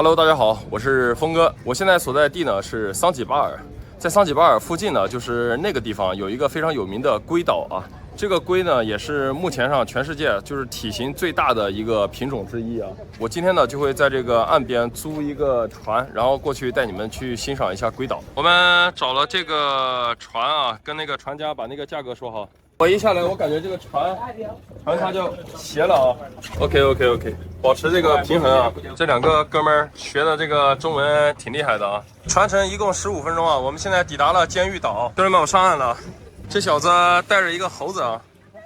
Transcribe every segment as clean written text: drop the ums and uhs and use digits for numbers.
Hello， 大家好，我是峰哥。我现在所在地呢是桑吉巴尔，在桑吉巴尔附近呢，就是那个地方有一个非常有名的龟岛啊。这个龟呢，也是目前上全世界就是体型最大的一个品种之一啊。我今天呢就会在这个岸边租一个船，然后过去带你们去欣赏一下龟岛。我们找了这个船啊，跟那个船家把那个价格说好。我一下来，我感觉这个船它就斜了啊。OK， 保持这个平衡啊。这两个哥们儿学的这个中文挺厉害的啊。船程一共15分钟啊，我们现在抵达了监狱岛。兄弟们，我上岸了。这小子带着一个猴子啊。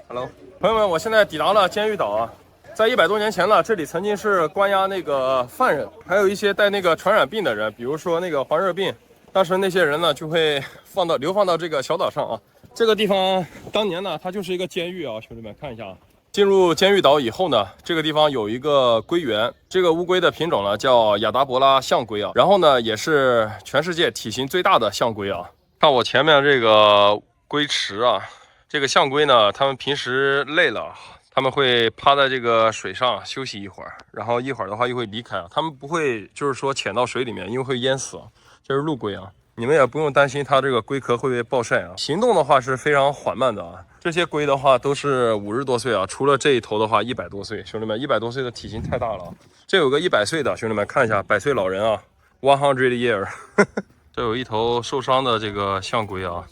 Hello， 朋友们，我现在抵达了监狱岛啊。在100多年前呢，这里曾经是关押那个犯人，还有一些带那个传染病的人，比如说那个黄热病。当时那些人呢就会流放到这个小岛上啊。这个地方当年呢，它就是一个监狱啊，兄弟们看一下啊。进入监狱岛以后呢，这个地方有一个龟园，这个乌龟的品种呢叫亚达伯拉象龟啊，然后呢也是全世界体型最大的象龟啊。看我前面这个龟池啊，这个象龟呢，它们平时累了，他们会趴在这个水上休息一会儿，然后一会儿的话又会离开啊，他们不会就是说潜到水里面，因为会淹死啊。这是陆龟啊。你们也不用担心它这个龟壳会被暴晒啊。行动的话是非常缓慢的啊。这些龟的话都是50多岁啊，除了这一头的话100多岁。兄弟们，100多岁的体型太大了。这有个100岁的，兄弟们看一下，100岁老人啊，100 year 这有一头受伤的这个象龟啊。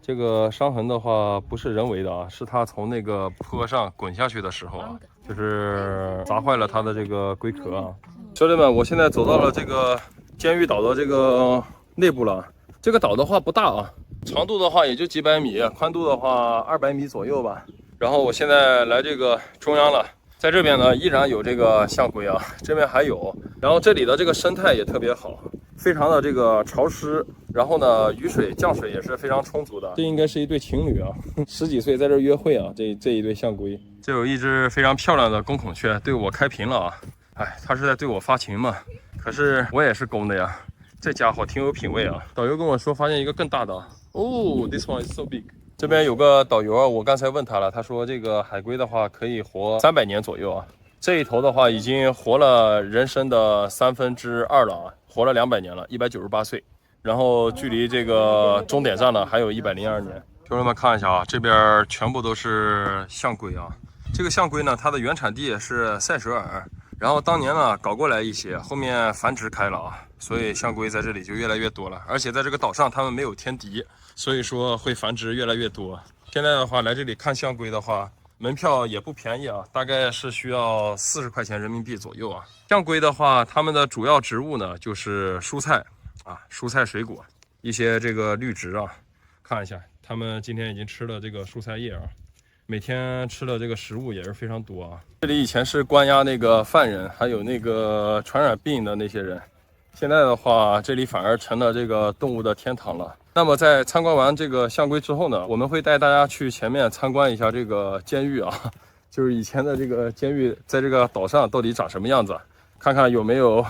这个伤痕的话不是人为的啊，是它从那个坡上滚下去的时候啊，就是砸坏了它的这个龟壳啊。兄弟们，我现在走到了这个监狱岛的这个内部了。这个岛的话不大啊，长度的话也就几百米，宽度的话200米左右吧。然后我现在来这个中央了，在这边呢依然有这个象龟啊，这边还有。然后这里的这个生态也特别好，非常的这个潮湿，然后呢雨水降水也是非常充足的。这应该是一对情侣啊，10几岁在这约会啊，这一对象龟。这有一只非常漂亮的公孔雀对我开屏了啊，哎，它是在对我发情嘛，可是我也是公的呀。这家伙挺有品位啊！导游跟我说发现一个更大的哦 ，this one is so big。这边有个导游啊，我刚才问他了，他说这个海龟的话可以活300年左右啊。这一头的话已经活了人生的2/3了啊，活了200年了，198岁。然后距离这个终点站呢还有102年。兄弟们看一下啊，这边全部都是象龟啊。这个象龟呢，它的原产地是塞舌尔。然后当年呢搞过来一些，后面繁殖开了啊，所以象龟在这里就越来越多了。而且在这个岛上，它们没有天敌，所以说会繁殖越来越多。现在的话来这里看象龟的话，门票也不便宜啊，大概是需要40块钱人民币左右啊。象龟的话，它们的主要植物呢就是蔬菜啊，蔬菜水果，一些这个绿植啊。看一下，它们今天已经吃了这个蔬菜叶啊。每天吃的这个食物也是非常多啊。这里以前是关押那个犯人，还有那个传染病的那些人。现在的话，这里反而成了这个动物的天堂了。那么在参观完这个象龟之后呢，我们会带大家去前面参观一下这个监狱啊，就是以前的这个监狱在这个岛上到底长什么样子，看看有没有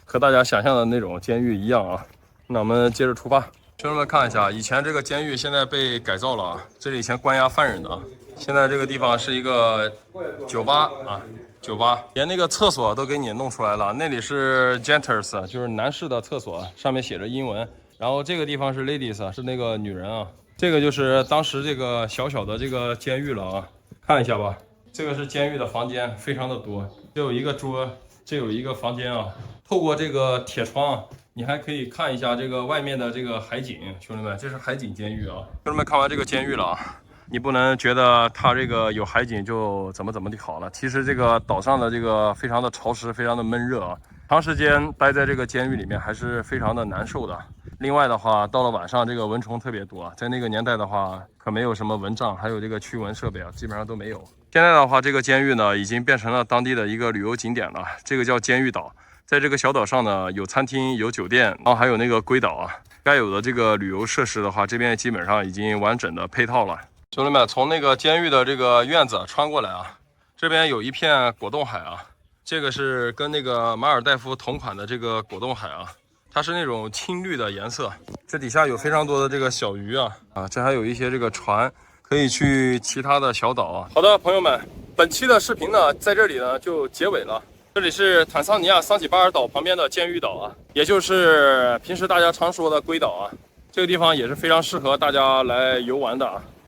和大家想象的那种监狱一样啊。那我们接着出发。兄弟们看一下，以前这个监狱现在被改造了啊，这里以前关押犯人的啊。现在这个地方是一个酒吧啊，酒吧连那个厕所都给你弄出来了。那里是 genters， 就是男士的厕所，上面写着英文。然后这个地方是 ladies， 是那个女人啊。这个就是当时这个小小的这个监狱了啊，看一下吧。这个是监狱的房间，非常的多，这有一个桌，这有一个房间啊。透过这个铁窗，你还可以看一下这个外面的这个海景。兄弟们，这是海景监狱啊。兄弟们，看完这个监狱了啊。你不能觉得它这个有海景就怎么的好了。其实这个岛上的这个非常的潮湿，非常的闷热啊，长时间待在这个监狱里面还是非常的难受的。另外的话，到了晚上这个蚊虫特别多，在那个年代的话可没有什么蚊帐，还有这个驱蚊设备啊，基本上都没有。现在的话，这个监狱呢已经变成了当地的一个旅游景点了，这个叫监狱岛。在这个小岛上呢，有餐厅，有酒店，然后还有那个龟岛啊，该有的这个旅游设施的话，这边基本上已经完整的配套了。兄弟们，从那个监狱的这个院子穿过来啊，这边有一片果冻海啊，这个是跟那个马尔代夫同款的这个果冻海啊，它是那种青绿的颜色。这底下有非常多的这个小鱼啊，这还有一些这个船可以去其他的小岛啊。好的，朋友们，本期的视频呢，在这里呢就结尾了。这里是坦桑尼亚桑吉巴尔岛旁边的监狱岛啊，也就是平时大家常说的龟岛啊。这个地方也是非常适合大家来游玩的啊。